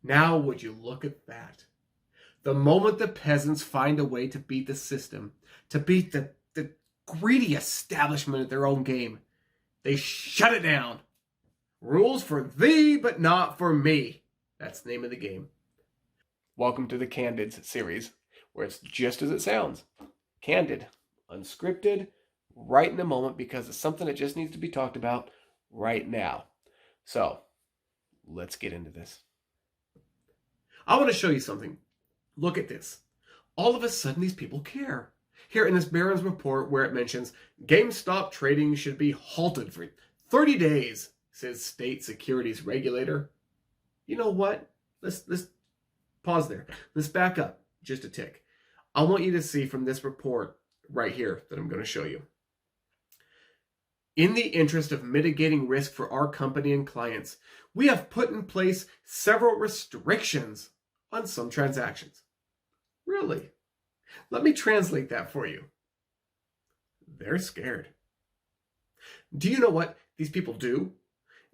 Now would you look at that? The moment the peasants find a way to beat the system, to beat the greedy establishment at their own game, they shut it down. Rules for thee, but not for me. That's the name of the game. Welcome to the Candids series, where it's just as it sounds. Candid, unscripted, right in the moment, because it's something that just needs to be talked about right now. So, let's get into this. I want to show you something. Look at this. All of a sudden, these people care. Here in this Barron's report where it mentions GameStop trading should be halted for 30 days, says state securities regulator. You know what? Let's pause there. Let's back up just a tick. I want you to see from this report right here that I'm going to show you. In the interest of mitigating risk for our company and clients, we have put in place several restrictions on some transactions. Really? Let me translate that for you. They're scared. Do you know what these people do?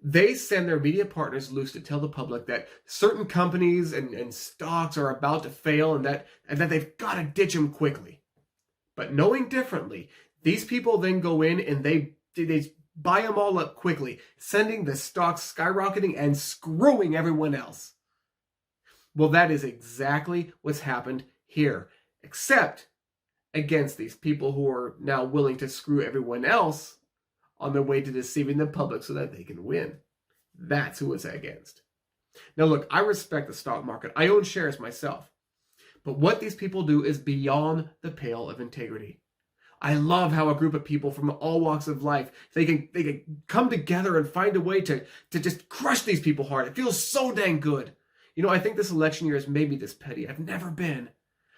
They send their media partners loose to tell the public that certain companies and stocks are about to fail and that they've got to ditch them quickly. But knowing differently, these people then go in and they buy them all up quickly, sending the stocks skyrocketing and screwing everyone else. Well, that is exactly what's happened here, except against these people who are now willing to screw everyone else on their way to deceiving the public so that they can win. That's who it's against. Now look, I respect the stock market. I own shares myself. But what these people do is beyond the pale of integrity. I love how a group of people from all walks of life, they can come together and find a way to just crush these people hard. It feels so dang good. You know, I think this election year has made me this petty. I've never been.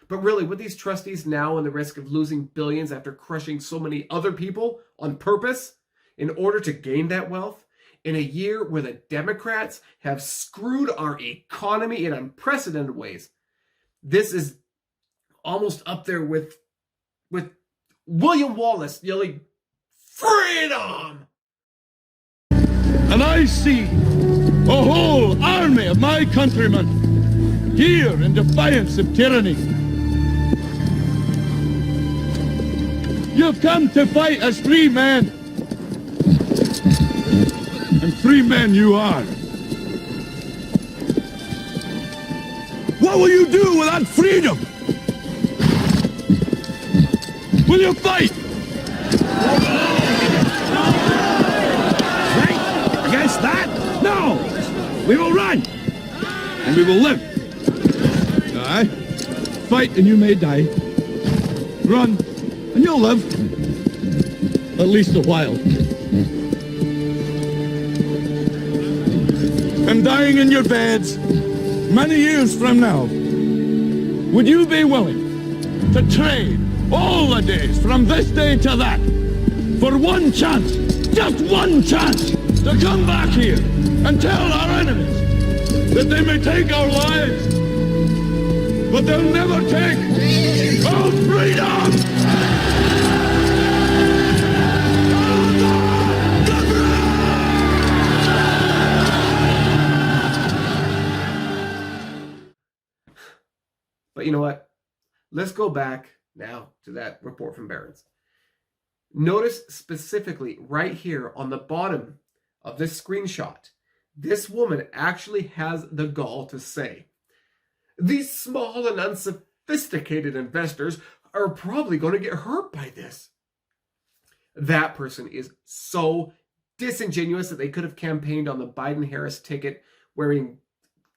But really, with these trustees now and the risk of losing billions after crushing so many other people on purpose in order to gain that wealth, in a year where the Democrats have screwed our economy in unprecedented ways, this is almost up there with William Wallace yelling, "Freedom!" And I see a whole army of my countrymen here in defiance of tyranny. You've come to fight as free men, and free men you are. What will you do without freedom? Will you fight? Fight against that? No! We will run! And we will live. Aye. Fight and you may die. Run and you'll live. At least a while. And dying in your beds many years from now, would you be willing to trade all the days from this day to that for one chance, just one chance, to come back here and tell our enemies that they may take our lives, but they'll never take our freedom! But you know what? Let's go back now to that report from Barron's. Notice specifically right here on the bottom of this screenshot, this woman actually has the gall to say, "These small and unsophisticated investors are probably going to get hurt by this." That person is so disingenuous that they could have campaigned on the Biden-Harris ticket wearing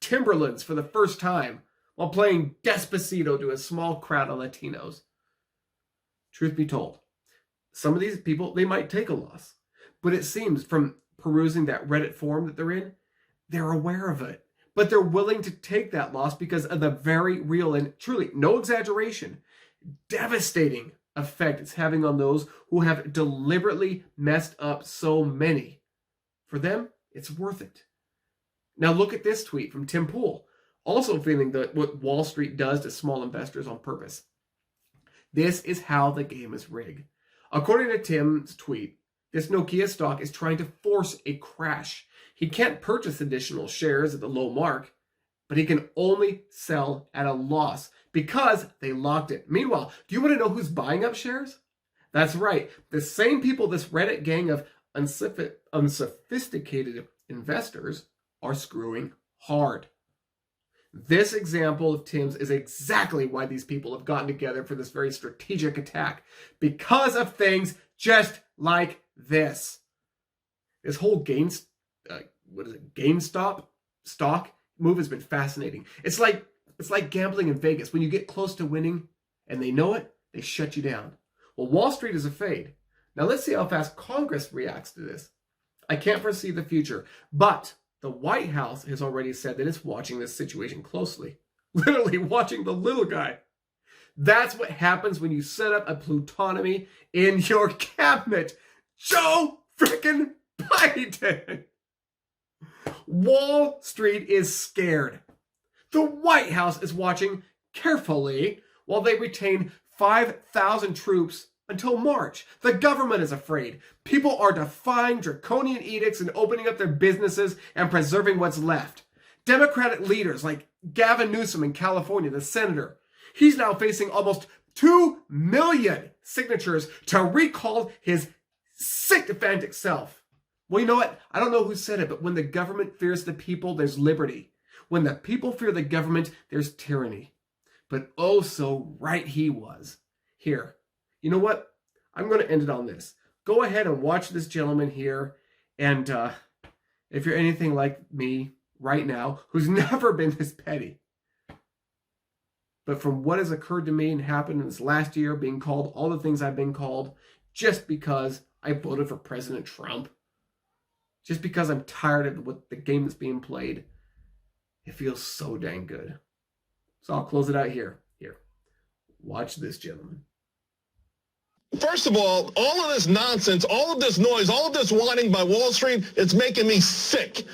Timberlands for the first time while playing Despacito to a small crowd of Latinos. Truth be told, some of these people, they might take a loss. But it seems from perusing that Reddit forum that they're in, they're aware of it. But they're willing to take that loss because of the very real and truly, no exaggeration, devastating effect it's having on those who have deliberately messed up so many. For them, it's worth it. Now look at this tweet from Tim Pool, also feeling that what Wall Street does to small investors on purpose. This is how the game is rigged. According to Tim's tweet, this Nokia stock is trying to force a crash. He can't purchase additional shares at the low mark. but he can only sell at a loss because they locked it. Meanwhile, do you want to know who's buying up shares? That's right. The same people this Reddit gang of unsophisticated investors are screwing hard. This example of Tim's is exactly why these people have gotten together for this very strategic attack. Because of things just like this. This whole GameStop stock move has been fascinating. It's like gambling in Vegas. When you get close to winning and they know it, they shut you down. Well, Wall Street is afraid. Now let's see how fast Congress reacts to this. I can't foresee the future, but the White House has already said that it's watching this situation closely. Literally watching the little guy. That's what happens when you set up a plutonomy in your cabinet. Joe frickin' Biden. Wall Street is scared. The White House is watching carefully while they retain 5,000 troops until March. The government is afraid. People are defying draconian edicts and opening up their businesses and preserving what's left. Democratic leaders like Gavin Newsom in California, the senator, he's now facing almost 2 million signatures to recall his sycophantic self. Well, you know what? I don't know who said it, but when the government fears the people, there's liberty. When the people fear the government, there's tyranny. But oh, so right he was. Here, you know what? I'm going to end it on this. Go ahead and watch this gentleman here. And if you're anything like me right now, who's never been this petty, but from what has occurred to me and happened in this last year, being called all the things I've been called, just because I voted for President Trump, just because I'm tired of what the game that's being played, it feels so dang good. So I'll close it out here. Here, watch this, gentleman. First of all of this nonsense, all of this noise, all of this whining by Wall Street, it's making me sick.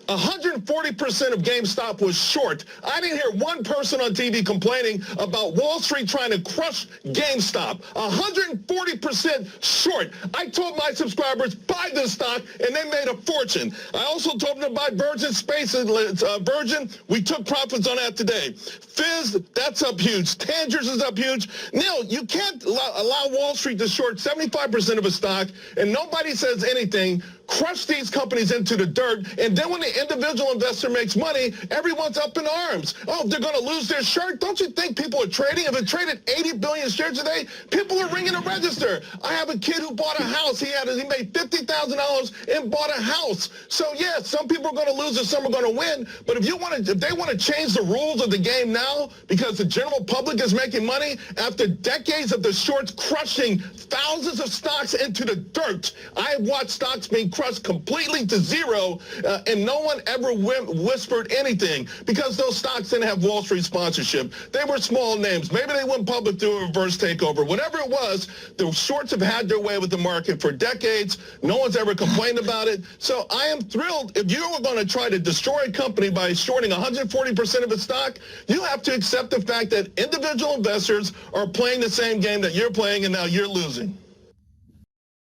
140% of GameStop was short. I didn't hear one person on TV complaining about Wall Street trying to crush GameStop. 140% short. I told my subscribers, buy this stock, and they made a fortune. I also told them to buy Virgin Space, Virgin. We took profits on that today. Fizz, that's up huge. Tangers is up huge. Now, you can't allow Wall Street to short 75% of a stock, and nobody says anything. Crush these companies into the dirt, and then when the individual investor makes money, everyone's up in arms. Oh, they're going to lose their shirt? Don't you think people are trading? If it traded 80 billion shares today, people are ringing a register. I have a kid who bought a house. He made $50,000 and bought a house. So yeah, some people are going to lose and some are going to win. But if they want to change the rules of the game now because the general public is making money after decades of the shorts crushing thousands of stocks into the dirt, I have watched stocks being crushed completely to zero, and no one ever whispered anything because those stocks didn't have Wall Street sponsorship. They were small names. Maybe they went public through a reverse takeover. Whatever it was, the shorts have had their way with the market for decades. No one's ever complained about it. So I am thrilled. If you are going to try to destroy a company by shorting 140% of its stock, you have to accept the fact that individual investors are playing the same game that you're playing, and now you're losing.